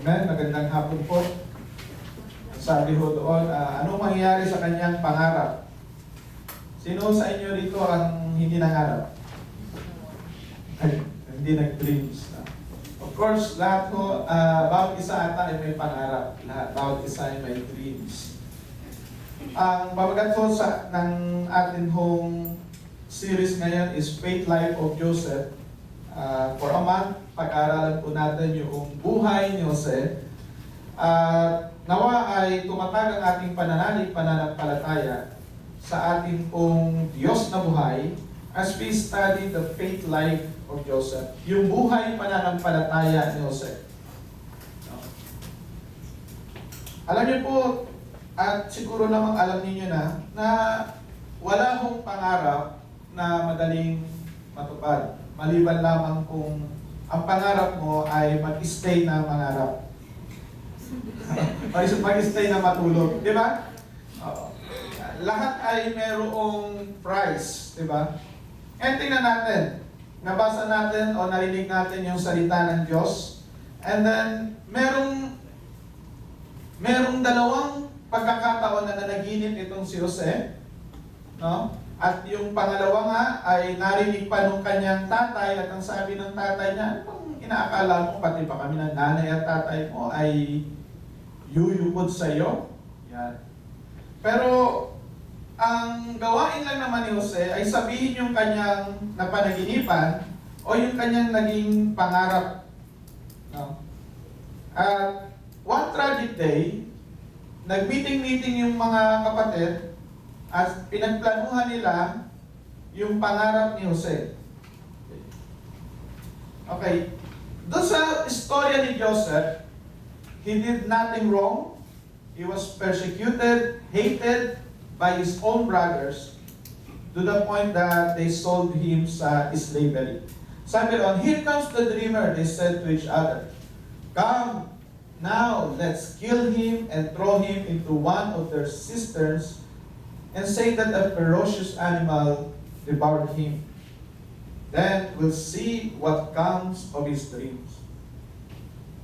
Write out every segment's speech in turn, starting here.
Amen. Magandang hapon po. Sabi ho doon, anong mangyayari sa kanyang pangarap? Sino sa inyo rito ang hindi nangarap? Ay, hindi nag-dreams. Of course, lahat ko, bawat isa ata ay may pangarap. Bawat isa ay may dreams. Ang babagat ho ng atin hong series ngayon is Faith Life of Joseph. For a month, pag-aaralan po natin yung buhay ni Jose. Nawa ay tumatag ang ating pananampalataya sa ating pong Diyos na buhay as we study the faith life of Joseph. Yung buhay pananampalataya ni Jose. Alam niyo po, at siguro namang alam niyo na wala hong pangarap na madaling matupad. Maliban lamang kung ang pangarap mo ay mag-stay na mangarap. Mag-stay na matulog. Di ba? Lahat ay merong price. Di ba? And tingnan natin. Nabasa natin o narinig natin yung salita ng Diyos. And then, merong dalawang pagkakataon na nanaginip itong si Jose. No? At yung pangalawa nga ay narinig pa nung kanyang tatay at ang sabi ng tatay niya, anong inaakala mo, pati pa kami ng nanay at tatay mo ay yuyukod sa iyo? Yan. Pero ang gawain lang naman ni Jose ay sabihin yung kanyang napanaginipan o yung kanyang naging pangarap. No? At one tragic day, nag-meeting yung mga kapatid at pinagplanuhan nila yung pangarap ni Jose. Okay. Doon sa istorya ni Joseph, he did nothing wrong. He was persecuted, hated by his own brothers to the point that they sold him sa slavery. Sabi ron, here comes the dreamer, they said to each other. Come, now let's kill him and throw him into one of their cisterns and say that a ferocious animal devoured him. Then we'll see what comes of his dreams.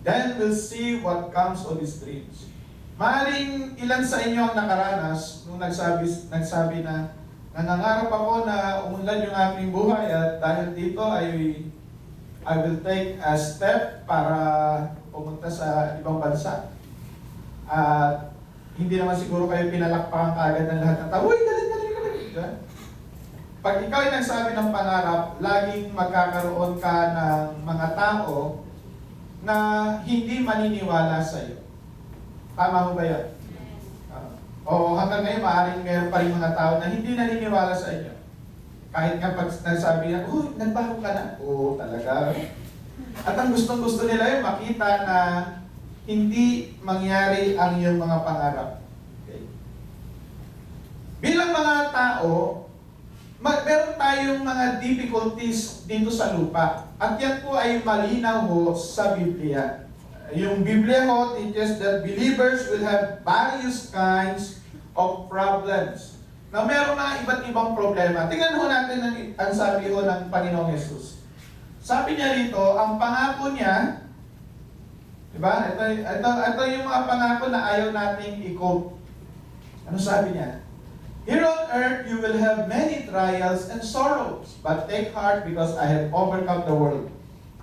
Then we'll see what comes of his dreams. Maaaring ilan sa inyo ang nakaranas nung nagsabi na nangangarap ako na umunlad yung aking buhay at dahil dito I will take a step para pumunta sa ibang bansa. At hindi naman siguro kayo pinalakpakan kaagad ng lahat ng tao. Uy, galing. Pag ikaw ay nagsabi ng pangarap, laging magkakaroon ka ng mga tao na hindi maniniwala sa iyo. Tama mo ba yan? O hanggang ngayon, maaaring meron pa rin mga tao na hindi naniniwala sa inyo. Kahit nga pag nagsabi na, uy, nagbaho ka na. Oo, talaga. At ang gustong-gusto nila yung makita na hindi mangyari ang iyong mga pangarap. Okay. Bilang mga tao, meron tayong mga difficulties dito sa lupa. At yan po ay malinaw ho sa Biblia. Yung Biblia ho teaches that believers will have various kinds of problems. Na meron mga iba't ibang problema. Tingnan ho natin ang sabi ho ng Panginoong Yesus. Sabi niya rito, ang pangako niya, diba? Ito yung mga pangako na ayaw nating i-quote. Ano sabi niya? Here on earth, you will have many trials and sorrows, but take heart because I have overcome the world.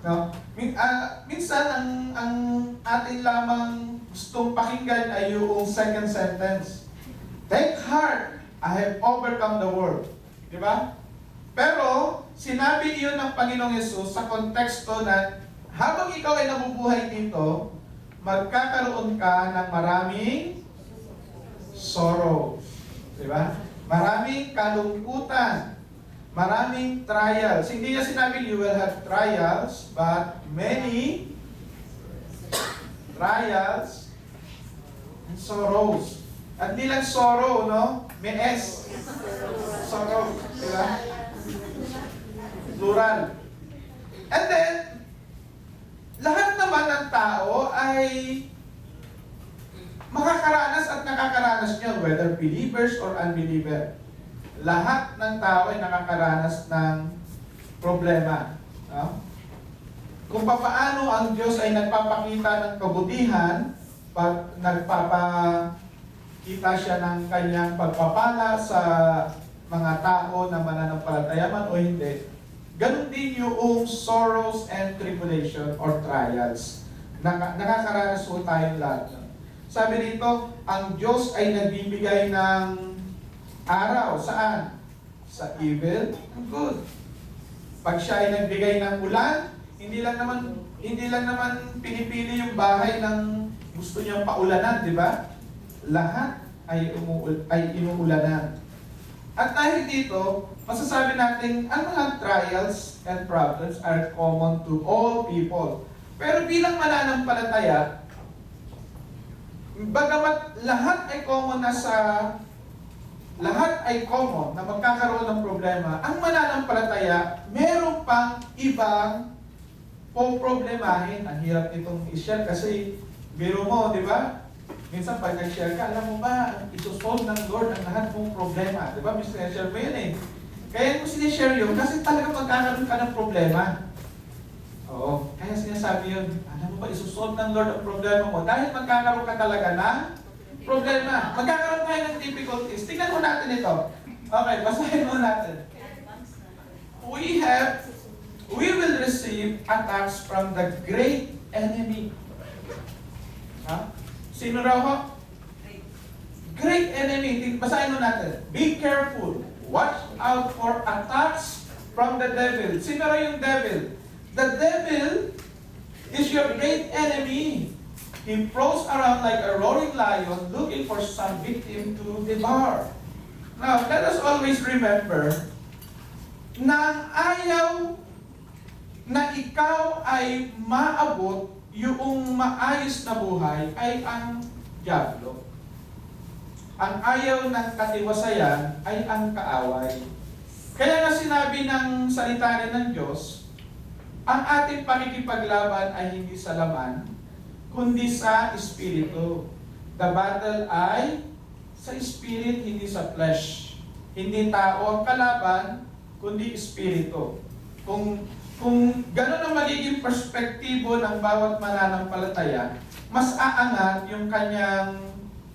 No? Minsan, ang atin lamang gustong pakinggan ay yung second sentence. Take heart, I have overcome the world. Di ba? Pero, sinabi iyon ng Panginoong Yesus sa konteksto na habang ikaw ay nabubuhay dito, magkakaroon ka ng maraming sorrows. Diba? Maraming kalungkutan. Maraming trials. Hindi niya sinabi, you will have trials, but many trials and sorrows. At di lang sorrow, no? May S. Sorrow. Diba? Plural. And then, lahat naman ng tao ay makakaranas at nakakaranas niyo, whether believers or unbeliever. Lahat ng tao ay nakakaranas ng problema. No? kung paano ang Diyos ay nagpapakita ng kabutihan, pag nagpapakita siya ng kanyang pagpapala sa mga tao na mananampalataya man o hindi, ganun din yung sorrows and tribulation or trials. Nakakaranas po tayong lahat. Sabi dito, ang Diyos ay nagbibigay ng araw. Saan? Sa evil and good. Pag siya ay nagbigay ng ulan, hindi lang naman pinipili yung bahay ng gusto niyang paulanan, di ba? Lahat ay inuulanan. At dahil dito, masasabi natin, ang mga trials and problems are common to all people. Pero bilang mananampalataya, bagamat lahat ay common na magkakaroon ng problema, ang mananampalataya, meron pang ibang problemahin. Ang hirap itong i-share kasi biro mo, di ba? Minsan pag nag-share ka, alam mo ba, isusolve ng Lord ang lahat mong problema. Di ba? Minsan share mo yun eh. Kaya mo sinishare yun kasi talaga magkakaroon ka ng problema. Oo. Kaya sinasabi yun, alam mo ba, isusolve ng Lord ang problema mo dahil magkakaroon ka talaga ng problema. Magkakaroon tayo ng difficulties. Tingnan mo natin ito. Okay, basahin mo natin. We will receive attacks from the great enemy. Ha? Sino raw ho? Great enemy. Basahin mo natin. Be careful. Watch out for attacks from the devil. Sino raw yung devil? The devil is your great enemy. He prowls around like a roaring lion looking for some victim to devour. Now, let us always remember na ayaw na ikaw ay maabot yung maayos na buhay ay ang dyablo. Ang ayaw ng katiwasayan ay ang kaaway. Kaya nga sinabi ng salita rin ng Diyos, ang ating pakikipaglaban ay hindi sa laman, kundi sa Espiritu. The battle ay sa Spirit, hindi sa flesh. Hindi tao ang kalaban, kundi Espiritu. Kung gano'n ang magiging perspektibo ng bawat mananampalataya, mas aangat yung kanyang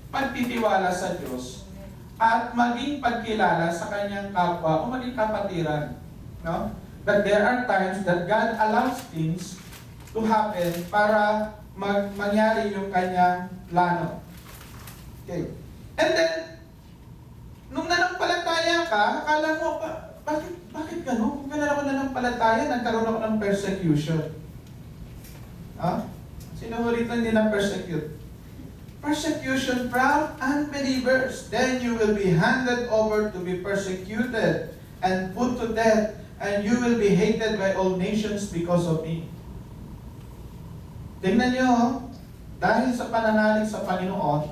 pagtitiwala sa Diyos at maging pagkilala sa kanyang kapwa o maging kapatiran. No? That there are times that God allows things to happen para mangyari yung kanyang plano. Okay. And then, nung nanampalataya ka, akala mo, bakit gano'n? Kung gano'n ako nanampalataya, nagkaroon ako ng persecution. Ha? Sino mo rito hindi na-persecute? Persecution from unbelievers. Then you will be handed over to be persecuted and put to death, and you will be hated by all nations because of me. Tingnan nyo, dahil sa pananalig sa Panginoon,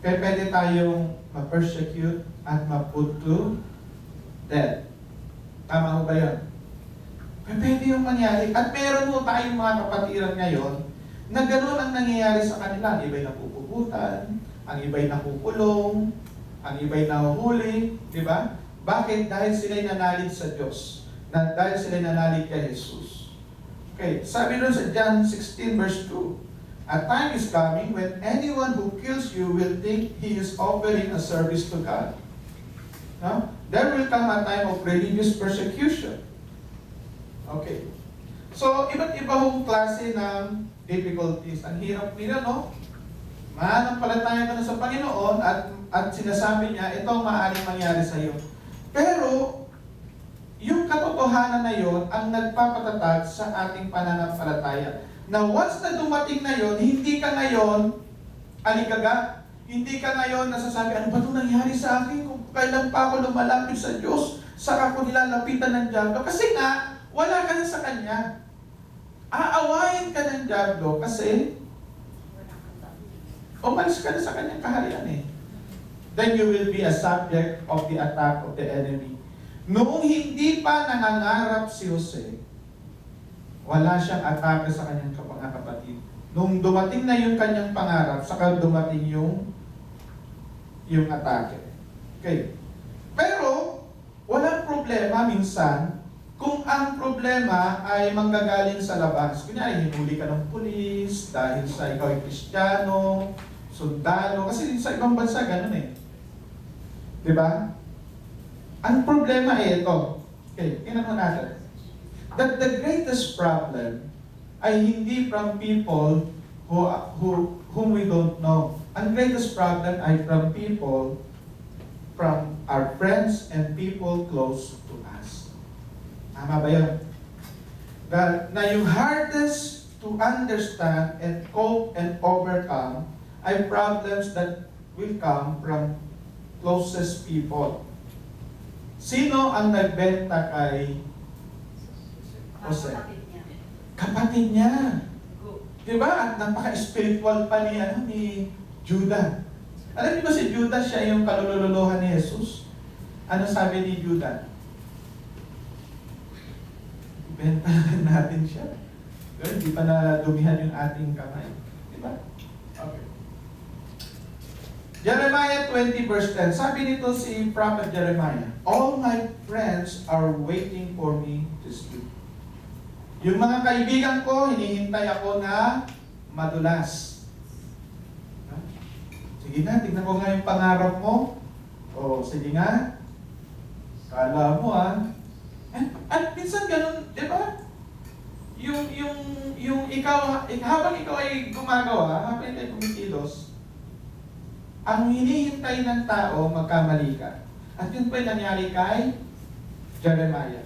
pwede tayong ma-persecute at ma-put to death. Tama mo ba yun? Pwede yung mangyari. At meron mo tayong mga kapatiran ngayon na gano'n ang nangyayari sa kanila. Ang iba'y napupugutan, ang iba'y nakukulong, ang iba'y nahuhuli. Di ba? Bakit? Dahil sila'y nanalig sa Diyos. Dahil sila'y nanalig kay Jesus. Okay, sabi doon sa John 16 verse 2, a time is coming when anyone who kills you will think he is offering a service to God. No? There will come a time of religious persecution. Okay. So, iba't iba hong klase ng difficulties. Ang hirap nila, no? Mananampalataya ka na sa Panginoon at sinasabi niya, ito ang maaaring mangyari sa iyo. Pero, yung katotohanan na yon ang nagpapatatag sa ating pananampalataya. Na once na dumating na yon, hindi ka ngayon aligaga. Hindi ka ngayon nasasabi, ano ba itong nangyari sa akin? Kung kailan pa ako lumalapit sa Diyos, saka ako nilalapitan ng dyablo. Kasi nga, wala ka na sa Kanya. Aawayin ka ng dyablo kasi umalis ka na sa Kanyang kaharian eh. Then you will be a subject of the attack of the enemy. Noong hindi pa nangangarap si Jose, wala siyang atake sa kanyang mga kapatid. Nung dumating na yung kanyang pangarap, saka dumating yung atake. Okay. Pero, walang problema minsan Kung ang problema ay manggagaling sa labas, kunyari hinuli ka ng pulis dahil sa ikaw ay Kristiyano, sundalo, kasi sa ibang bansa ganun eh. Di ba? Ang problema ay ito. Okay, tingnan mo natin. That the greatest problem ay hindi from people whom we don't know. Ang greatest problem ay from people, from our friends and people close to us. Tama ba yun? Na yung hardest to understand and cope and overcome ay problems that will come from closest people. Sino ang nagbenta kay Jose? Kapatid niya. Diba? At napaka-spiritual pa ni Judah. Alam niyo ba si Judah, siya yung kalululuhan ni Jesus? Ano sabi ni Judah? Benta natin siya. Pero hindi pa na dumihan yung ating kamay. Diba? Okay. Jeremiah 20 verse 10. Sabi nito si Prophet Jeremiah, all my friends are waiting for me to speak. Yung mga kaibigan ko, hinihintay ako na madulas. Sige na, tignan ko nga yung pangarap mo. O, sige nga. Kala mo At minsan ganun, di ba? Yung ikaw, habang ikaw ay gumagawa, habang ikaw ay kumikilos, ang hinihintay ng tao, magkamali ka. At yun pa yung nangyari kay Jeremiah.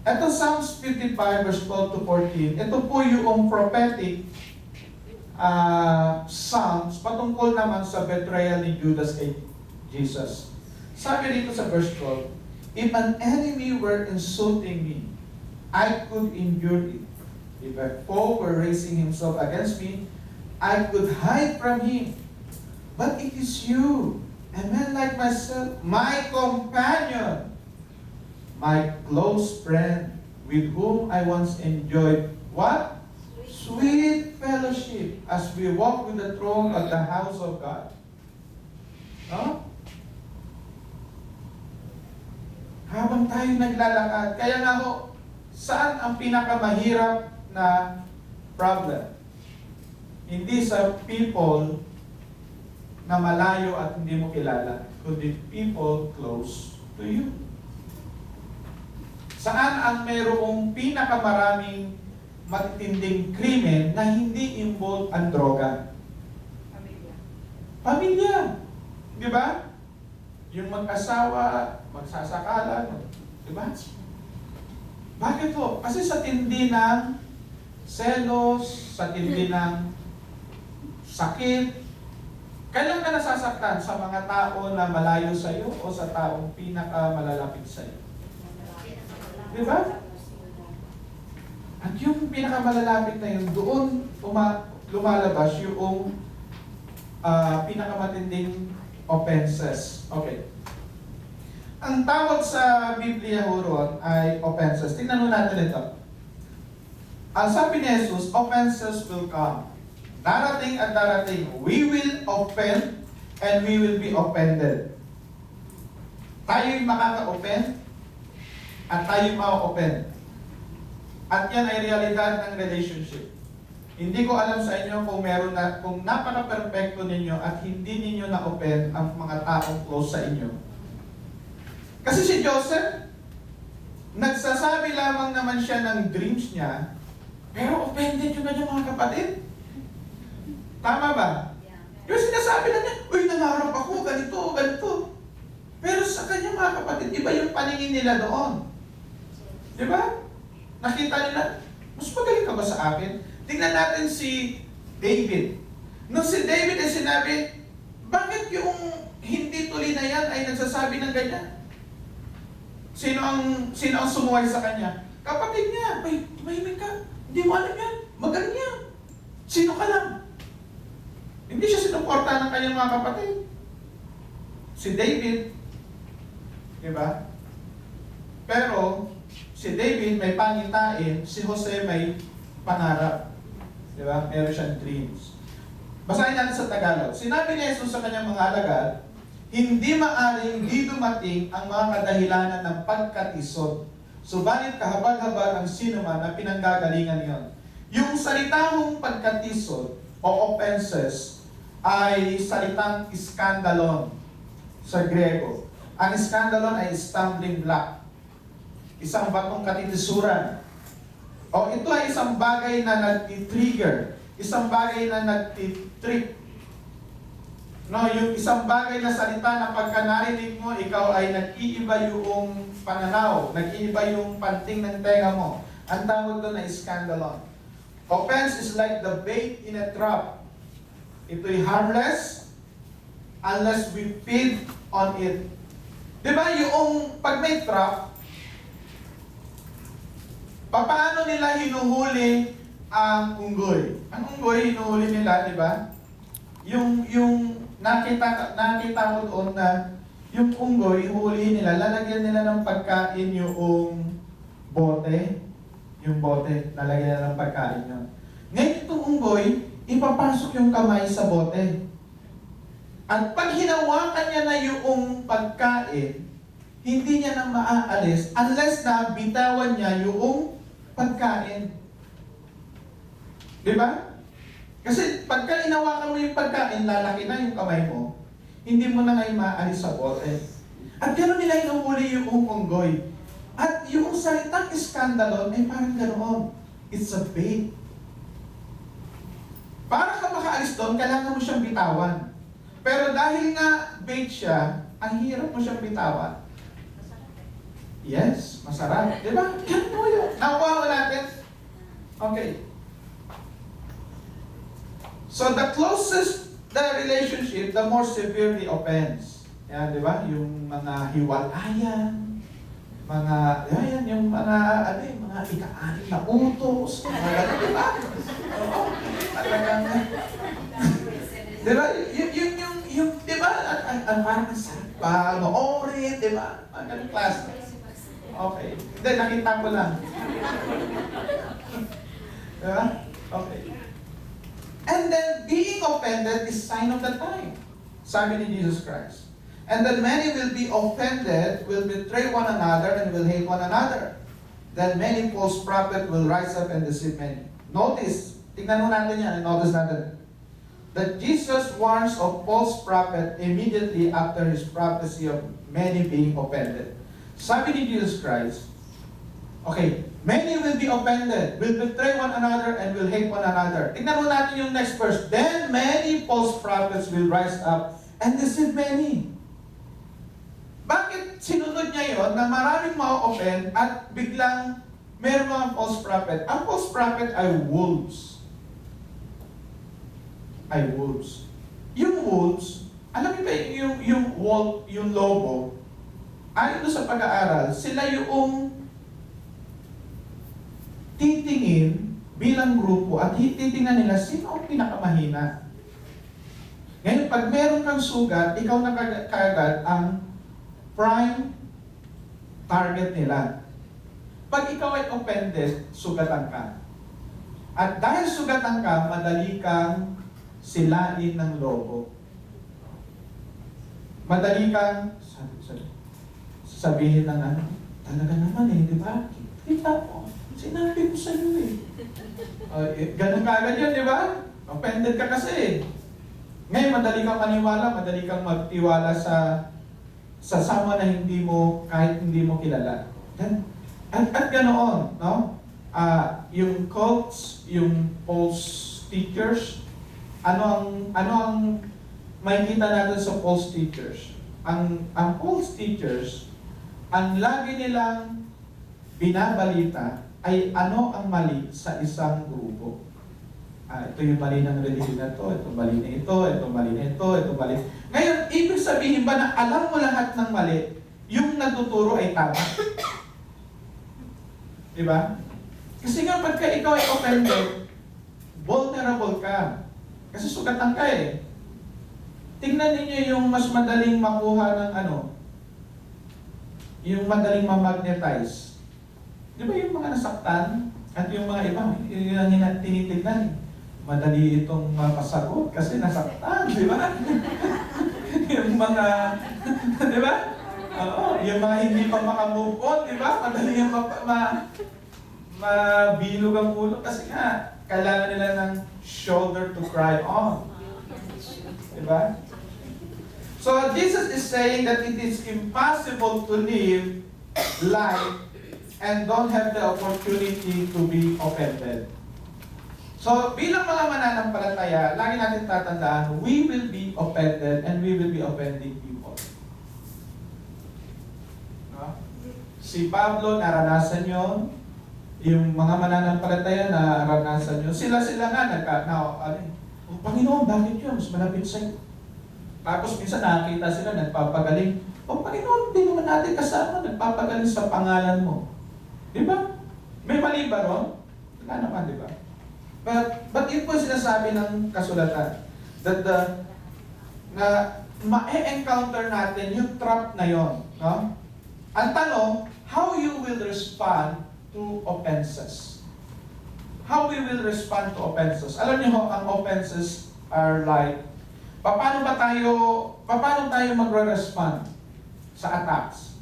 Ito Psalms 55 verse 12 to 14. Ito po yung prophetic Psalms patungkol naman sa betrayal ni Judas kay Jesus. Sabi dito sa verse 12, if an enemy were insulting me, I could endure it. If a foe were raising himself against me, I could hide from him. But it is you, a man like myself, my companion, my close friend, with whom I once enjoyed what? Sweet fellowship as we walk with the throne of the house of God. No? Habang tayo naglalakad, kaya nga ho, saan ang pinakamahirap na problem? Hindi sa people na malayo at hindi mo kilala, kundi people close to you. Saan ang mayroong pinakamaraming matitinding krimen na hindi involved ang droga? Pamilya. Pamilya. Di ba? Yung mag-asawa, magsasakalan. Di ba? Bakit po? Kasi sa tindi ng selos, sa tindi ng sakit, kailan ka nasasaktan? Sa mga tao na malayo sa iyo o sa taong pinakamalalapit sa iyo? Di ba? At yung pinakamalalapit na yun, doon lumalabas yung pinakamatinding offenses. Okay. Ang tawag sa Biblia horon ay offenses. Tingnan natin ito. Ang sabi ni Jesus, offenses will come. Darating at darating, we will offend and we will be offended. Tayo'y makaka-offend at tayo'y ma-offend. At yan ay realidad ng relationship. Hindi ko alam sa inyo kung napaka-perfecto ninyo at hindi ninyo na-offend ang mga taong close sa inyo. Kasi si Joseph, nagsasabi lamang naman siya ng dreams niya, pero offended yun na yung mga kapatid. Tama ba? Yung sinasabi na niya, uy, nangarap ako, ganito, ganito. Pero sa kanya mga kapatid, iba yung paningin nila doon. Di ba? Nakita nila, mas magaling ka ba sa akin? Tingnan natin si David. Nung si David ay sinabi, bakit yung hindi tuloy na yan ay nagsasabi ng ganyan? Sino ang sumuway sa kanya? Kapatid niya, mahimik ka. Hindi mo alam yan. Magaling yan. Sino ka lang? Hindi siya sinuporta ng kanyang mga kapatid. Si David, di ba? Pero, si David may pangitain, si Jose may pangarap. Di ba? Meron siyang dreams. Basahin natin sa Tagalog. Sinabi ni Jesus sa kanyang mga alagad, hindi maaring di dumating ang mga kadahilanan ng pagkatisod Subalit kahabag-habag ang sinuman na pinanggagalingan niyon. Yung salitang pagkatisod o offenses ay salitang skandalon sa Grego. Ang skandalon ay stumbling block. Isang batong katitisuran. O ito ay isang bagay na nag-trigger. Isang bagay na nag-trip. No, yung isang bagay na salita na pagka narinig mo, ikaw ay nag-iiba yung pananaw, nag-iiba yung panting ng tenga mo. Ang tawag doon ay scandalon. Offense is like the bait in a trap. Ito'y harmless unless we feed on it. Di ba yung pag may trap, paano nila hinuhuli ang unggoy? Ang unggoy hinuhuli nila, di ba? Yung nakita ko doon na yung unggoy, hulihin nila, lalagyan nila ng pagkain yung bote. Yung bote, lalagyan nila ng pagkain yun. Ngayon itong unggoy, ipapasok yung kamay sa bote. At pag hinawakan niya na yung pagkain, hindi niya na maaalis unless na bitawan niya yung pagkain. Di ba? Kasi pagka inawakan mo yung pagkain, lalaki na yung kamay mo, hindi mo na ngayon maaalis sa bote. At gano'n nila inuhuli yung unggoy. At yung salitang skandalon ay parang ganoon. It's a bait. Para ka makaalis doon, kailangan mo siyang bitawan. Pero dahil nga bait siya, ang hirap mo siyang bitawan. Yes, masarap. Di ba? Ganun mo yun. Nakuha mo natin? Okay. So the closest the relationship, the more severe the offense. Yan, di ba? Yung mga hiwalayan, yan, yung mga, mga ika-anim na utos, mga gano'n, di ba? Oo, talagang, di ba? Yung, di ba? Parang ang sarap pa, noorin, di ba? Mga ganun klase. Okay. Hindi, nakita ko lang. Di ba? Okay. And then, being offended is sign of the time. Sabi ni Jesus Christ. And then many will be offended, will betray one another, and will hate one another. Then many false prophets will rise up and deceive many. Notice, tingnan mo natin yan, notice natin. That Jesus warns of false prophet immediately after his prophecy of many being offended. Sabi ni Jesus Christ, okay, many will be offended, will betray one another, and will hate one another. Tingnan mo natin yung next verse. Then many false prophets will rise up and deceive many. Bakit sinunod niya yon na maraming ma-offend at biglang meron mga false prophet? Ang false prophet ay wolves. Ay wolves. Yung wolves, alam niyo ba yung wolf, yung lobo, ayon sa pag-aaral, sila yung titingin bilang grupo at titingnan nila sino ang pinakamahina. Ngayon, pag meron kang sugat, ikaw na kagad ang prime target nila. Pag ikaw ay offended, sugatan ka. At dahil sugatan ka, madali kang silain ng lobo. Madali kang sabihin ng talaga naman di ba? Kita mo. Sinabi ko sa iyo ganun kagad yun, di ba? Offended ka kasi. Ngayon, madali kang maniwala, madali kang magtiwala sa sama na kahit hindi mo kilala. At ganoon, no? Yung cults, yung false teachers, ano ang makikita natin sa false teachers? Ang false teachers, ang lagi nilang binabalita ay ano ang mali sa isang grupo. Ito yung mali ng religion na ito, ito mali na ito, ito mali na ito, ito mali. Ngayon, ibig sabihin ba na alam mo lahat ng mali, yung nagtuturo ay tama? Diba? Kasi nga pagka ikaw ay offended, vulnerable ka. Kasi sugatan ka Tingnan ninyo yung mas madaling makuha ng yung madaling ma-magnetize. Di ba yung mga nasaktan at yung mga iba, yun ang tinitignan madali itong mapasagot kasi nasaktan, di ba? Yung mga, di ba? Oo, yung mga hindi pa makamove on, di ba? Madali yung mabilog ang ulo kasi nga, kailangan nila ng shoulder to cry on. Di ba? So, Jesus is saying that it is impossible to live life and don't have the opportunity to be offended. So, bilang mga mananampalataya, lagi natin tatandaan, we will be offended and we will be offending people. No? Si Pablo, naranasan yon. Yung mga mananampalataya, naranasan yun. Sila nga, oh, Panginoon, bakit yun? Mas malapit sa'yo. Tapos minsan nakakita sila, nagpapagaling. Oh, Panginoon, hindi naman natin kasama, nagpapagaling sa pangalan mo. Di ba? May mali ba ron? Wala naman, di ba? But yun po sinasabi ng kasulatan that na ma-encounter natin yung trap na yon, no? Ang tanong, how you will respond to offenses? How we will respond to offenses? Alam niyo ho, ang offenses are like, paano tayo magre-respond sa attacks?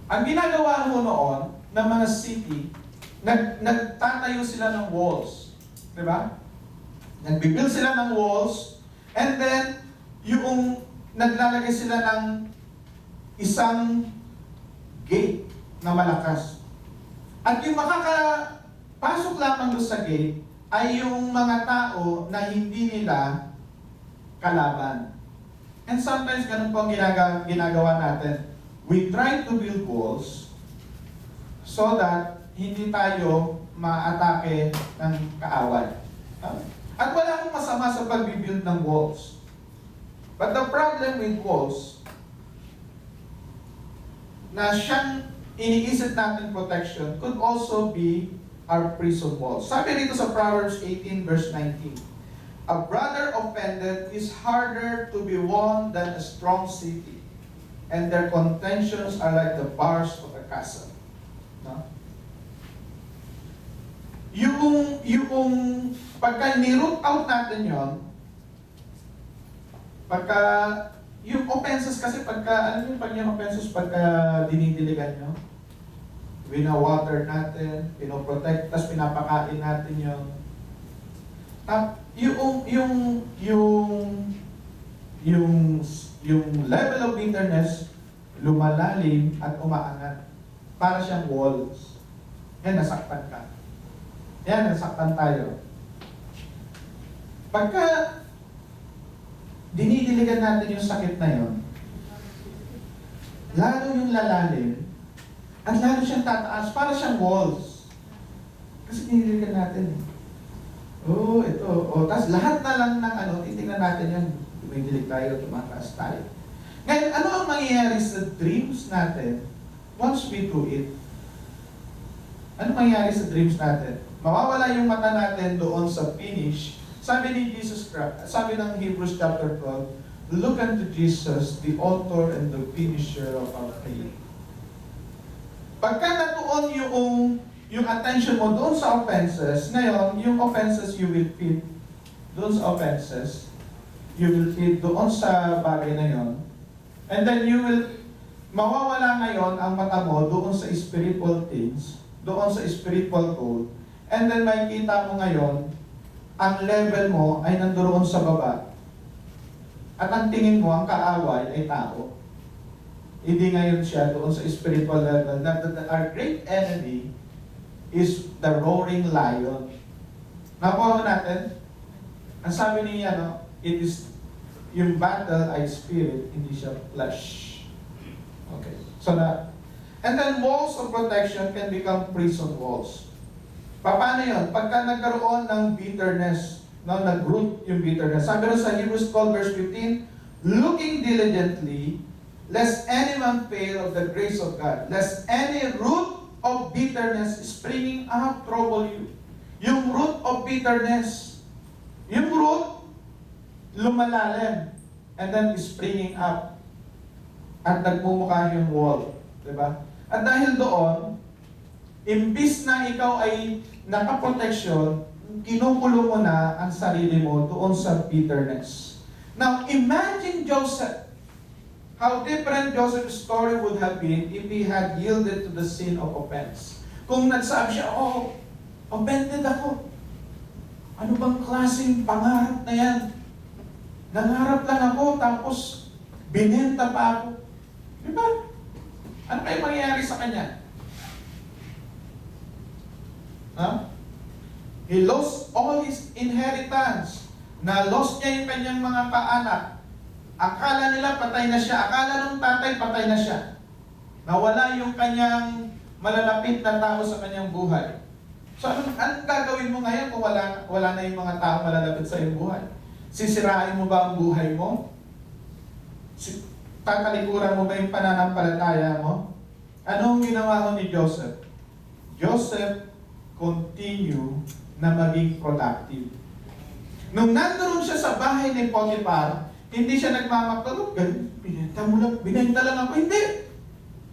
Ang ginagawa mo noon ng mga city, nagtatayo sila ng walls. Diba? Nagbibuild sila ng walls, and then, yung naglalagay sila ng isang gate na malakas. At yung makakapasok lamang doon sa gate, ay yung mga tao na hindi nila kalaban. And sometimes, ganun po ang ginagawa natin. We try to build walls so that hindi tayo maatake ng kaaway. At wala akong masama sa pag-build ng walls. But the problem with walls, na siyang iniisip natin protection, could also be our prison walls. Sabi dito sa Proverbs 18 verse 19, a brother offended is harder to be won than a strong city, and their contentions are like the bars of a castle. No? Yung pagka ni-root out natin yon, pagka yung offenses kasi pagka, ano yung pag yung offenses pagka dinidiligan nyo, wina-water natin, pinoprotect, tapos pinapakain natin yung level of bitterness lumalalim at umaangat para siyang walls. Yan, nasaktan ka. Yan, nasaktan tayo. Pagka dinidiligan natin yung sakit na yon, lalo yung lalalim, at lalo siyang tataas, para siyang walls. Kasi dinidiligan natin. Oh, ito. Oh, tapos lahat na lang ng titingnan natin yan. Tumidilig tayo, tumataas tayo. Ngayon, ano ang mangyayari sa dreams natin once we do it? Ano mangyayari sa dreams natin? Mawawala yung mata natin doon sa finish. Sabi ni Jesus Christ, sabi ng Hebrews chapter 12, look unto Jesus, the author and the finisher of our faith. Pagka natuon yung attention mo doon sa offenses, ngayon, yung offenses you will feed doon sa offenses, you will feed doon sa bagay na yon, and then you will, mawawala ngayon ang mata mo doon sa spiritual things, doon sa spiritual goal, and then makikita mo ngayon, ang level mo ay nandoon sa baba, at ang tingin mo, ang kaaway ay tao. Hindi ngayon siya doon sa spiritual level, that our great enemy is the roaring lion. Nakuha natin? Ang sabi niya, it is, yung battle ay spirit, hindi siya flesh. Okay. So and then walls of protection can become prison walls. Paano yun? Pagka nagkaroon ng bitterness, nag-root yung bitterness. Sabi rin sa Hebrews 12 verse 15, looking diligently, lest any man fail of the grace of God, lest any root of bitterness springing up trouble you. Yung root of bitterness, yung root, lumalalim, and then springing up, at nagmumukha yung wall. Diba? At dahil doon, imbis na ikaw ay nakaproteksyon, kinukulong mo na ang sarili mo doon sa bitterness. Now, imagine Joseph. how different Joseph's story would have been if he had yielded to the sin of offense. Kung nagsabi siya, oh, offended ako. Ano bang klaseng pangarap na yan? Nangarap lang ako, tapos binenta pa ako. Di ba? Ano kayo mangyayari sa kanya? Huh? He lost all his inheritance. Na-lost niya yung kanyang mga kaanak. Akala nila patay na siya. Akala ng tatay patay na siya. Nawala yung kanyang malalapit na tao sa kanyang buhay. So, anong gagawin mo ngayon kung wala na yung mga tao malalapit sa iyong buhay? Sisirain mo ba ang buhay mo? Tatalikuran mo ba yung pananampalataya mo? Anong ginawa mo ni Joseph? Joseph continue na maging productive. Nung nandoon siya sa bahay ni Potiphar, hindi siya nagmamaktol. Binenta lang ako. Hindi.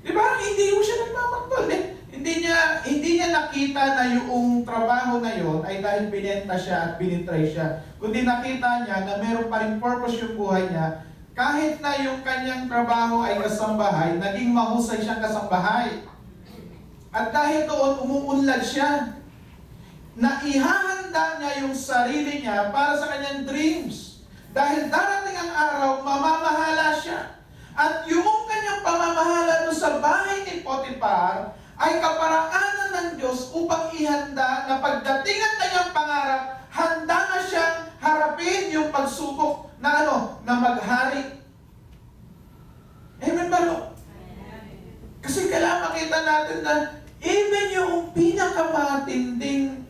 Di ba? Hindi mo siya nagmamaktol. Hindi niya nakita na yung trabaho na yon ay dahil binenta siya at binitray siya. Kundi nakita niya na meron pa rin purpose yung buhay niya. Kahit na yung kanyang trabaho ay kasambahay, naging mahusay siyang kasambahay. At dahil doon, umuunlad siya. Na ihahanda niya yung sarili niya para sa kanyang dreams. Dahil darating ang araw, mamamahala siya. At yung kanyang pamamahala doon sa bahay ni Potiphar ay kaparaanan ng Diyos upang ihanda na pagdating ang kanyang pangarap, handa na siyang harapin yung pagsubok na na maghari. Amen ba, no? Kasi kailangan makita natin na even yung pinakamatinding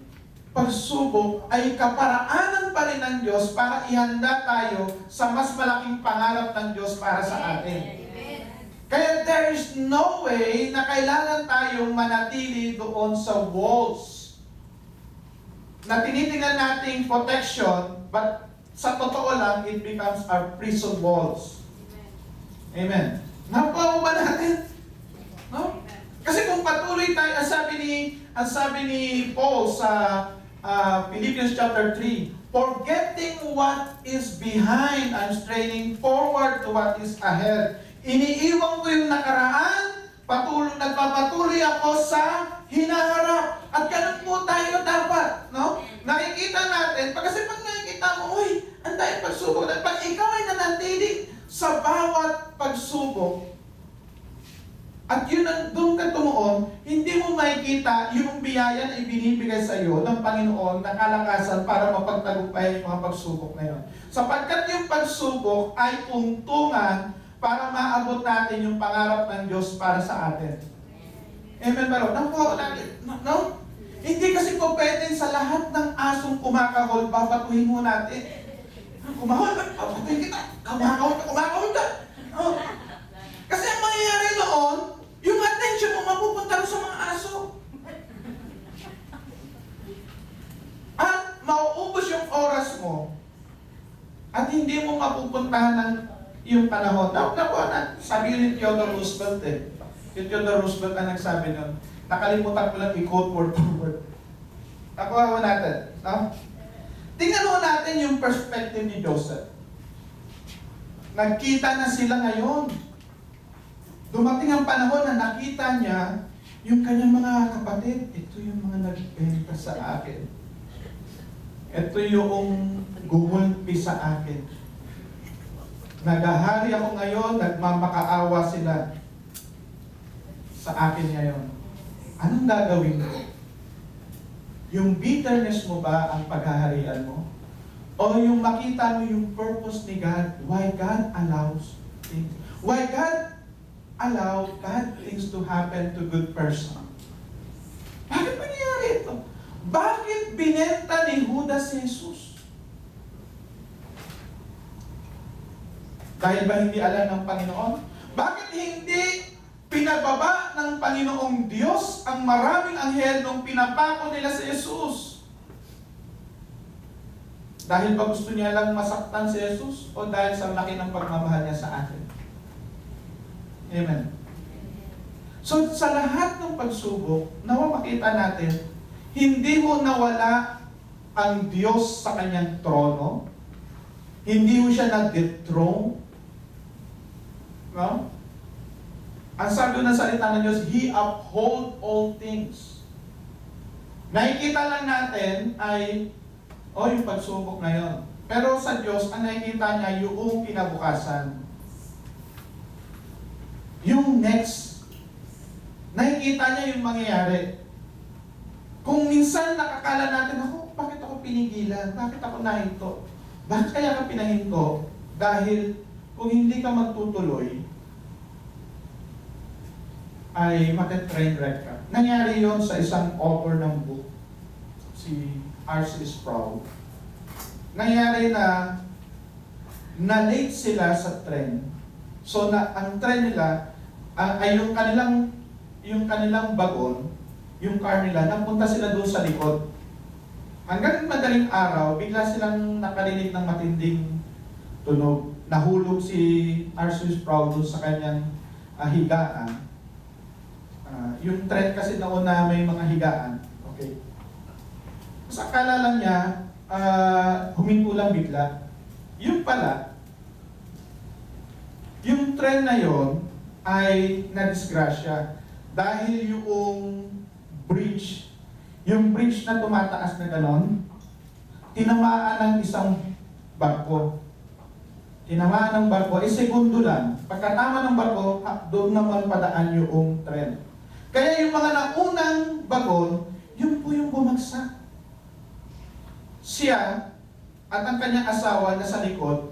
pagsubok ay kaparaanan pa rin ng Diyos para ihanda tayo sa mas malaking pangarap ng Diyos para sa atin. Kaya there is no way na kailangan tayong manatili doon sa walls na tinitingnan nating protection, but sa totoo lang, it becomes our prison walls. Amen. Nakuha mo ba natin? No? Kasi kung patuloy tayo, ang sabi ni Paul sa Philippians chapter 3, forgetting what is behind, I'm straining forward to what is ahead. Iniiwan ko yung nakaraan, nagpapatuloy ako sa hinaharap. At ganun po tayo dapat, no? Nakikita natin, kasi pag nakikita mo, uy, ang dahil pagsubok. Pag ikaw ay nanatili sa bawat pagsubok, at yun ang doon ka tumuon, hindi mo makikita yung biyaya na ibinibigay sa iyo ng Panginoon na kalakasan para mapagtagumpay yung mga pagsubok na yun. Sapagkat yung pagsubok ay tuntungan para maabot natin yung pangarap ng Diyos para sa atin. Amen ba? No? Hindi kasi po pwede sa lahat ng asong kumakahol, babatuhin mo natin. Kumahol ka, babatuhin kita. Kumakahol ka. Oh. Kasi ang mangyayari noon, yung attention mo mapupunta sa mga aso. At mauubos yung oras mo at hindi mo mapupuntahan ng yung panahon. Sabi ni Theodore Roosevelt Si Theodore Roosevelt ang nagsabi nun. Nakalimutan ko lang i-quote word for word. Nakuha mo natin. No? Tingnan mo natin yung perspective ni Joseph. Nagkita na sila ngayon. Dumating ang panahon na nakita niya yung kanyang mga kapatid. Ito yung mga nagbenta sa akin. Ito yung gumulpi sa akin. Naghahari ako ngayon, nagmamakaawa sila sa akin ngayon. Anong gagawin mo? Yung bitterness mo ba ang paghaharian mo? O yung makita mo yung purpose ni God, why God allows things? Why God allow bad things to happen to good person? Bakit nangyari ito? Bakit binenta ni Judas si Jesus? Dahil ba hindi alam ng Panginoon? Bakit hindi pinababa ng Panginoong Diyos ang maraming anghel nung pinapako nila si Jesus? Dahil ba gusto niya lang masaktan si Jesus? O dahil sa laki ng pagmamahal niya sa atin? Amen. So sa lahat ng pagsubok, nawa makita natin, hindi mo nawala ang Diyos sa kanyang trono. Hindi mo siya nag-dethrone. No? Ang sabi ng salita ng Diyos, He uphold all things. Nakikita lang natin ay, yung pagsubok ngayon. Pero sa Diyos, ang nakikita niya yung kinabukasan. Yung next. Nakikita niya yung mangyayari. Kung minsan nakakala natin, bakit ako pinigilan? Bakit ako nahinto? Bakit kaya ka pinahinto? Dahil kung hindi ka magtutuloy, ay matitrain wreck ka. Nangyari yon sa isang author ng book, si R.C. Sproul. Nangyari na late sila sa trend. So ang trend nila ay yung kanilang bagon, yung car nila, napunta sila doon sa likod. Hanggang madaling araw, bigla silang nakarinig ng matinding tunog. Nahulog si R.C. Sproul doon sa kanyang higaan. Yung trend kasi noon na may mga higaan. Okay. Sa akala lang niya, huminto lang bigla. Yung pala, yung trend na yon ay nadisgrasya dahil yung bridge na tumataas na ganon, tinamaan ng isang barko. Tinamaan ng barko, segundo lang. Pagkatama ng barko, doon naman padaan yung tren. Kaya yung mga naunang bagon, yun po yung bumagsak. Siya at ang kanyang asawa na sa likod,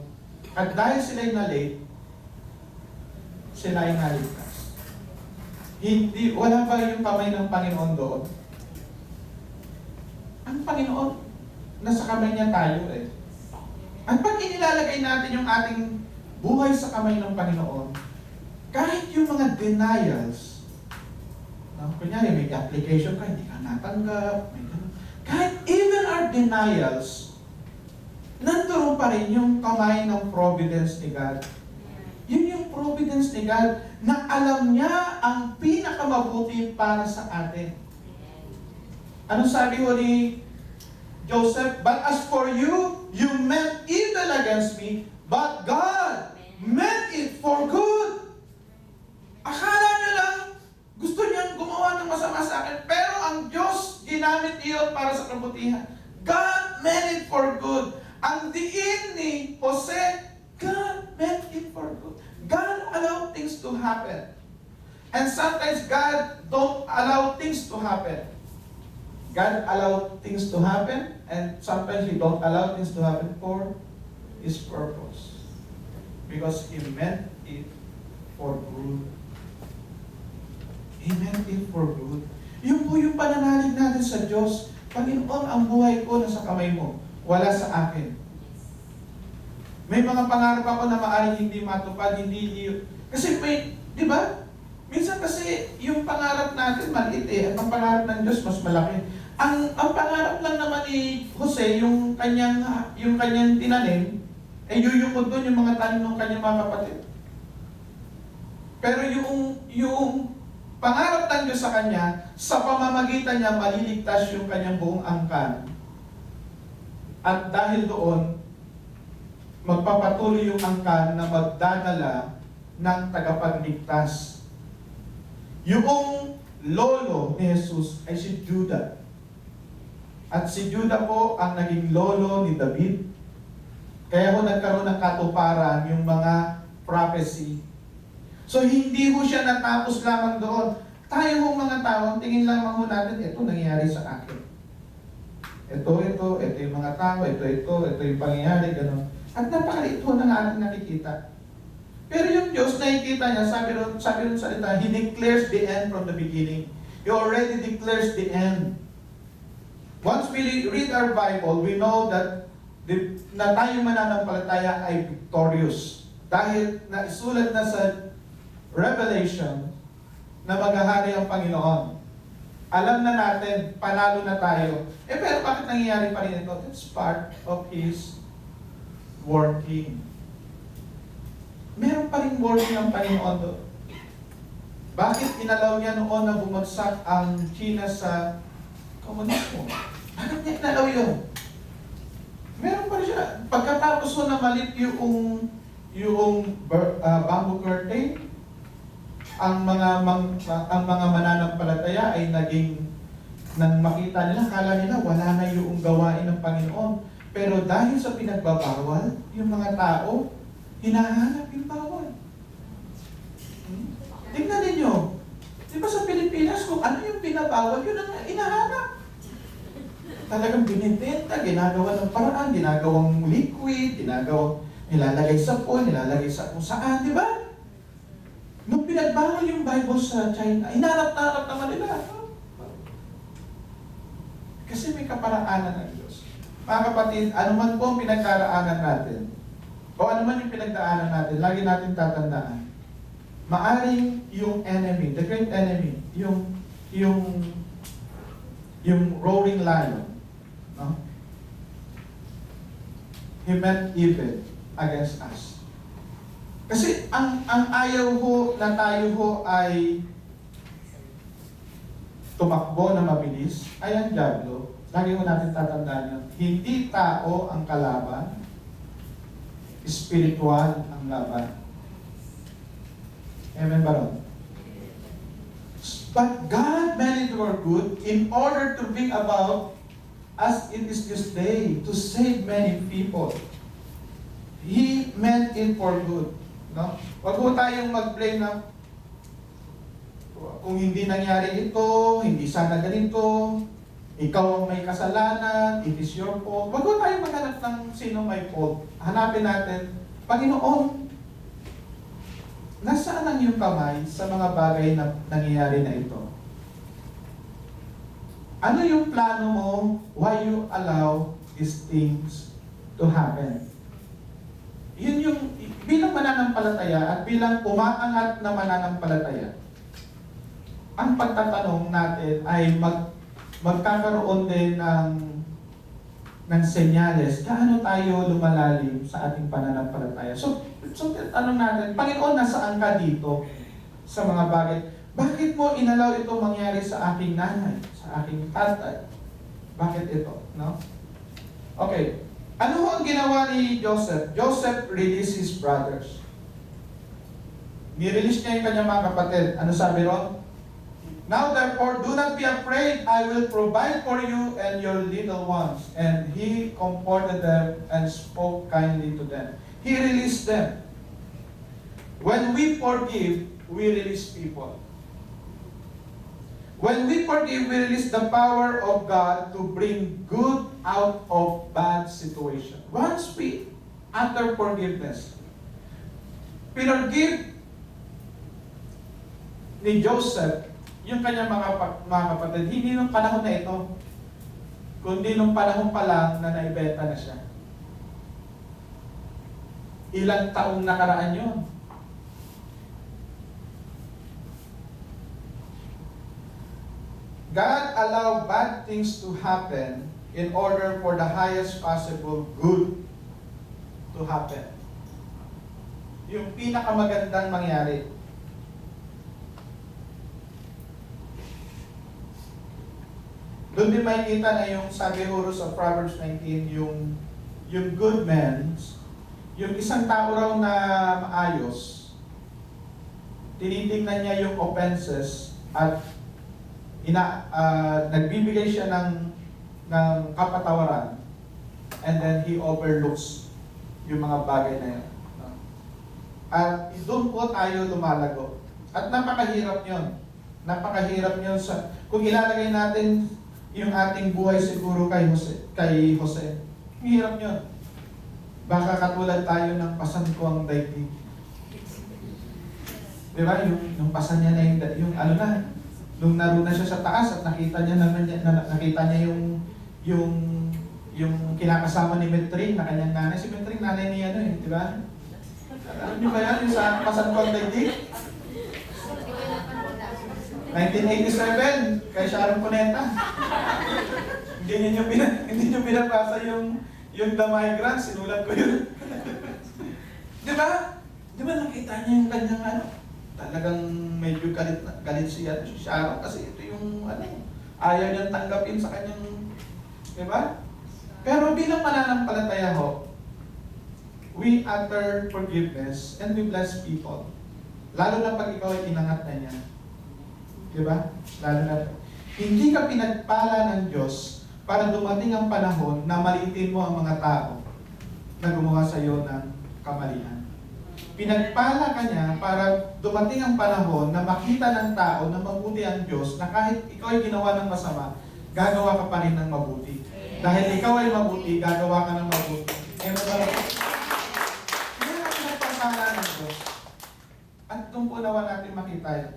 at dahil sila'y na-late, sila'y naligtas. Wala ba yung kamay ng Panginoon doon? Ang Panginoon, nasa kamay niya tayo eh. At pag inilalagay natin yung ating buhay sa kamay ng Panginoon, kahit yung mga denials, kunyari may application ka, hindi ka natanggap, kahit even our denials, nandoon pa rin yung kamay ng providence ni God. Yun yung providence ni God na alam niya ang pinakamabuti para sa atin. Ano sabi ko ni Joseph? But as for you, you meant evil against me, but God meant it for good. Akala niyo lang, gusto niyang gumawa ng masama sa akin, pero ang Diyos ginamit iyon para sa kabutihan. God meant it for good. Ang diin ni Jose, God meant it for good. God allowed things to happen. And sometimes God don't allow things to happen. God allowed things to happen, and sometimes He don't allow things to happen for His purpose. Because He meant it for good. He meant it for good. Yun po yung pananalig natin sa Diyos. Panginoon, ang buhay ko nasa kamay mo. Wala sa akin. May mga pangarap ako na maaaring hindi matupad, kasi may, di ba? Minsan kasi yung pangarap natin maliit at ang pangarap ng Diyos mas malaki. Ang pangarap lang naman ni Jose, yung kanyang tinanim, yuyukod doon yung mga tanim ng kanyang mga kapatid. Pero yung pangarap ng Diyos sa kanya, sa pamamagitan niya, maliligtas yung kanyang buong angkan. At dahil doon, magpapatuloy yung angkan na magdadala ng tagapagligtas. Yung lolo ni Jesus ay si Judah. At si Judah po ang naging lolo ni David. Kaya ho nagkaroon ng katuparan yung mga prophecy. So hindi ho siya natapos lamang doon. Tayo ho mga tao, tingin lamang ho natin, ito nangyayari sa akin. Ito yung mga tao, ito yung pangyayari, gano'n. At napakaliit ho ng ating nakikita. Pero yung Diyos, nakikita niya, sabi ron salita, He declares the end from the beginning. He already declares the end. Once we read our Bible, we know that na tayong mananampalataya ay victorious. Dahil naisulat na sa Revelation na maghahari ang Panginoon. Alam na natin, panalo na tayo. Pero bakit nangyayari pa rin ito? It's part of His working. Meron pa rin working ang Panginoon doon. Bakit inalaw niya noon na bumagsak ang China sa komunismo? Bakit niya inalaw yun? Meron pa rin siya. Pagkatapos na malit yung bamboo curtain, ang mga mananampalataya ay nang makita nila, kala nila wala na yung gawain ng Panginoon. Pero dahil sa pinagbabawal, yung mga tao, hinahanap yung bawal. Tingnan ninyo, di ba sa Pilipinas, kung ano yung pinabawal, yun ang hinahanap. Talagang binibenta, ginagawa ng paraan, ginagawang liquid, nilalagay sa pool, nilalagay sa kung saan, di ba? Nung pinagbawal yung Bible sa China, hinarap-tarap naman nila. Kasi may kaparaanan ng Diyos. Mga kapatid, anuman po ang pinagdaraanan natin, o anuman yung pinagdaanan natin, lagi natin tatandaan, maaring yung enemy, the great enemy, yung roaring lion, no? He meant evil against us. Kasi ang ayaw ho na tayo ho ay tumakbo na mabilis, ay ang dyablo. Lagi mo natin tatandaan yun. Hindi tao ang kalaban, spiritual ang laban. Amen ba ron? But God meant it for good in order to bring about, as it is this day, to save many people. He meant it for good. No? Huwag po tayong mag-blame na kung hindi nangyari ito, hindi sana ganito, ikaw ang may kasalanan, it is your fault. Huwag po tayong maghanap ng sino may fault. Hanapin natin, Panginoon, nasaan ang iyong kamay sa mga bagay na nangyayari na ito? Ano yung plano mo? Why you allow these things to happen? Yun yung, bilang mananampalataya at bilang umaangat na mananampalataya, ang pagtatanong natin ay magkakaroon din ng senyales gaano tayo lumalalim sa ating pananampalataya. So tanong natin, Panginoon, nasaan ka dito sa mga bagay? Bakit mo inalaw ito mangyari sa aking nanay, sa aking tatay? Bakit ito? No? Okay. Ano ho ang ginawa ni Joseph? Joseph released his brothers. Nirelease niya yung kanyang mga kapatid. Ano sabi ron? Now therefore, do not be afraid. I will provide for you and your little ones. And he comforted them and spoke kindly to them. He released them. When we forgive, we release people. When we forgive, we release the power of God to bring good out of bad situation. Once we utter forgiveness, pinargive ni Joseph yung kanyang mga kapatid, hindi nung panahon na ito, kundi nung panahon pa lang na naibenta na siya. Ilang taong nakaraan yun. God allowed bad things to happen in order for the highest possible good to happen. Yung pinakamagandang mangyari. Doon din makikita na yung sabi huro sa Proverbs 19, yung good man, yung isang tao raw na maayos, tinitingnan niya yung offenses at nagbibigay siya ng kapatawaran, and then he overlooks yung mga bagay na yun. At doon po tayo lumalago. At napakahirap yun. Napakahirap yun kung ilalagay natin yung ating buhay siguro kay Jose. Hirap yun. Baka katulad tayo ng pasan ko ang daigdig. Di ba? Yung pasan niya na yung ano na, nung naroon na siya sa taas at nakita niya yung kinakasama ni Metring na kanyang nanay. Si Metring nanay niya di ba? Alam niyo ba yan? Yung sa pasan ko ang daigdig? 1987, kay Sharon Cuneta. Hindi niyo binabasa yung The Migrants, sinulat ko yun. Di ba? Di ba nakita niya yung kanyang talagang medyo galit siya si Sharon kasi ito yung ayaw niyang tanggapin sa kanyang, di ba? Pero bilang mananampalataya ho, we utter forgiveness and we bless people. Lalo na pag ikaw ay inangat na niya. Diba? Lalo na, hindi ka pinagpala ng Diyos para dumating ang panahon na maliitin mo ang mga tao na gumawa sa iyo ng kamalian. Pinagpala ka niya para dumating ang panahon na makita ng tao na mabuti ang Diyos, na kahit ikaw ay ginawa ng masama, gagawa ka pa rin ng mabuti. Dahil ikaw ay mabuti, gagawa ka ng mabuti. Eh, hindi na pinagpapala ng Diyos. At doon po nawa natin makita yan.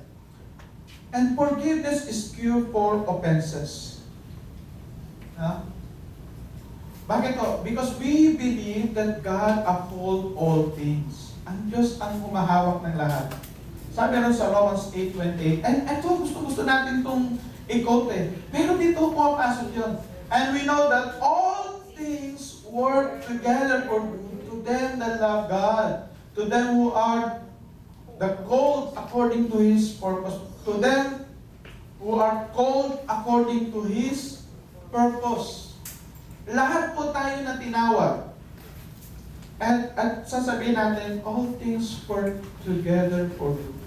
And forgiveness is cure for offenses. Bakit to? Because we believe that God upholds all things. Ang Diyos ang humahawak ng lahat. Sabi rin sa Romans 8:28, and ito gusto natin itong i-quote eh. Pero dito pumapasok yun. And we know that all things work together for good to them that love God, to them who are the called according to His purpose, to them who are called according to His purpose. Lahat po tayo na tinawag. At sasabihin natin, all things work together for good.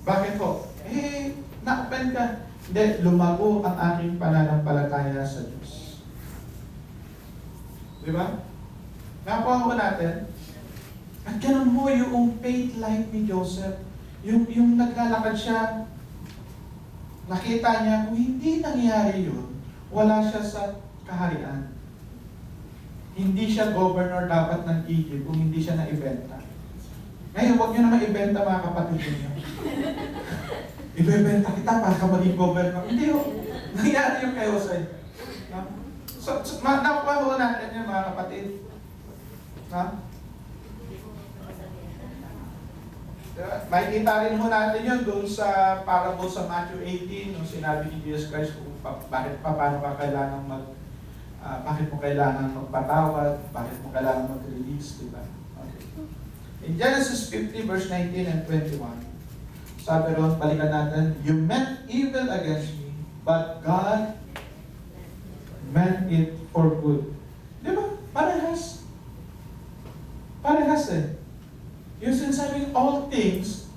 Bakit po? Na-open ka. Hindi, lumago ang aking pananampalataya sa Diyos. Di ba? Nakuha ko natin. At ganun mo yung faith life ni Joseph. Yung naglalakad siya, nakita niya, kung hindi nangyari yun, wala siya sa kaharian. Hindi siya governor dapat ng Egypt kung hindi siya na-ibenta. Ngayon, huwag nyo naman ibenta mga kapatid niyo. Ibebenta kita para ka maging governor. Hindi ho. Nangyari yung kay Jose. No? So nakuha ho natin yung mga kapatid. No? Makikita rin ho natin yun doon sa parable sa Matthew 18, nung sinabi ni Jesus Christ kung paano ka kailangan bakit mo kailangan magpatawad, bakit mo kailangan mag-release, di ba? Okay. In Genesis 50 verse 19 and 21, sabi ron, balikan natin, you meant evil against me, but God meant it for good. Di ba? Parehas. Parehas eh. Yung sinasabing all things,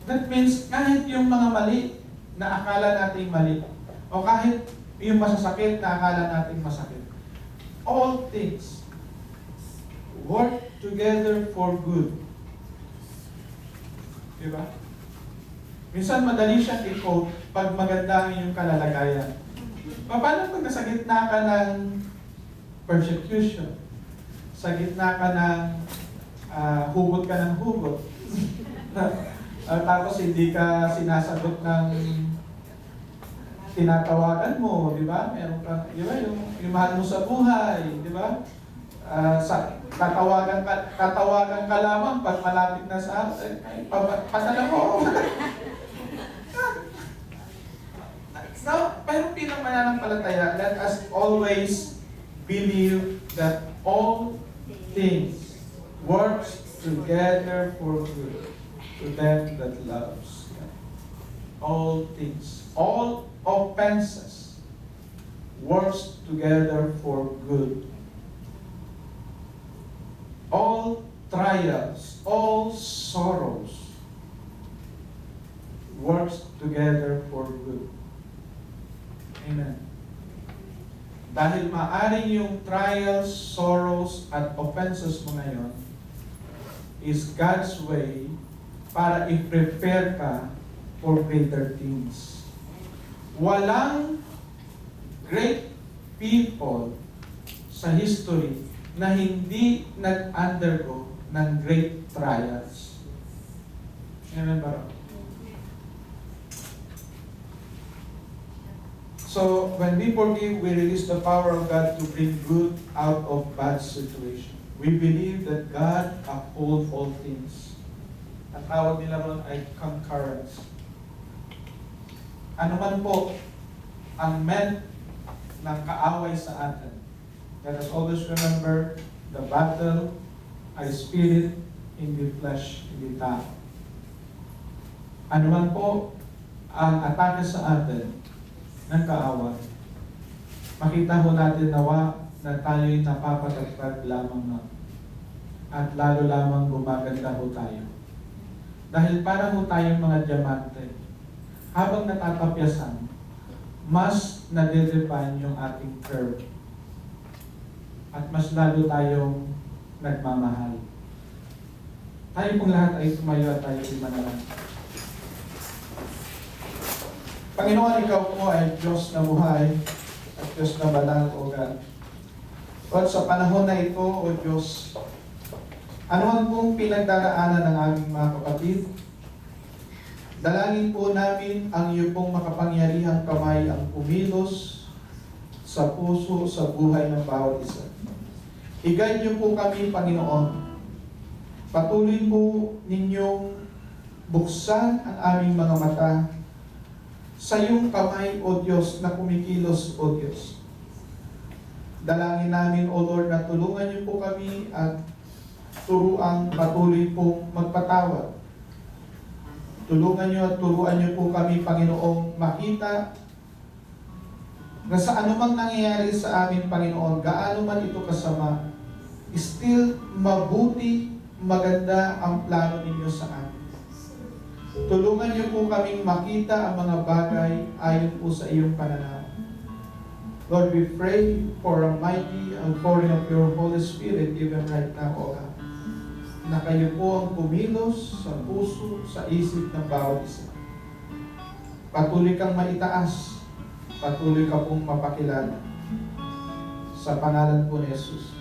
that means kahit yung mga mali na akala nating mali, o kahit yung masasakit na akala nating masakit, all things work together for good. Diba? Minsan madali siyang i-quote pag maganda yung kalalagayan. Paano pag nasa gitna ka ng persecution? Sa gitna ka ng hugot ka ng hugot. Tapos hindi ka sinasagot ng tinatawagan mo, di ba? Meron ka, di ba? Yung mahal mo sa buhay, di ba? Tatawagan ka lamang pag malapit na sa padala mo. No, pero bilang mananampalataya, let us always believe that all things works together for good to them that loves God. All things, all offenses works together for good. All trials, all sorrows works together for good. Amen. Dahil maaring yung trials, sorrows, at offenses mo ngayon is God's way para i-prepare ka for greater things. Walang great people sa history na hindi nag-undergo ng great trials. Amen ba? So, when we forgive, we release the power of God to bring good out of bad situation. We believe that God upholds all things. Ang tawag nila ron ay concurrence. Ano man po ang meant ng kaaway sa atin, let us always remember the battle ay spirit, hindi flesh, hindi tao. Ano man po ang atake sa atin ng kaaway, makita ho natin nawa na tayo'y napapatagpag lamang na at lalo lamang gumaganda ho tayo. Dahil para ho tayong mga diamante, habang natatapyasan, mas nadedefine yung ating curve. At mas lalo tayong nagmamahal. Tayo pong lahat ay tumayo at tayo ay manalangin. Panginoon, Ikaw po ay Diyos na buhay at Diyos na banal, O God. At sa panahon na ito, O Diyos, ano man pong pinagdaraanan ng aming mga kapatid, dalangin po namin ang iyo pong makapangyarihang kamay ang pumilos sa puso, sa buhay ng bawat isa. I-guide niyo po kami, Panginoon. Patuloy po ninyong buksan ang aming mga mata sa iyong kamay, O Diyos, na kumikilos, O Diyos. Dalangin namin, O Lord, na tulungan niyo po kami at turuang patuloy pong magpatawad. Tulungan niyo at turuan niyo po kami, Panginoong, makita na sa anumang nangyayari sa amin, Panginoon, gaano man ito kasama, still mabuti, maganda ang plano ninyo sa amin. Tulungan niyo po kaming makita ang mga bagay ayon po sa iyong pananaw. Lord, we pray for a mighty outpouring of your Holy Spirit even right now, O God, na kayo po ang pumilos sa puso, sa isip ng bawat isa. Patuloy kang maitaas, patuloy ka pong mapakilala. Sa pangalan po ni Jesus.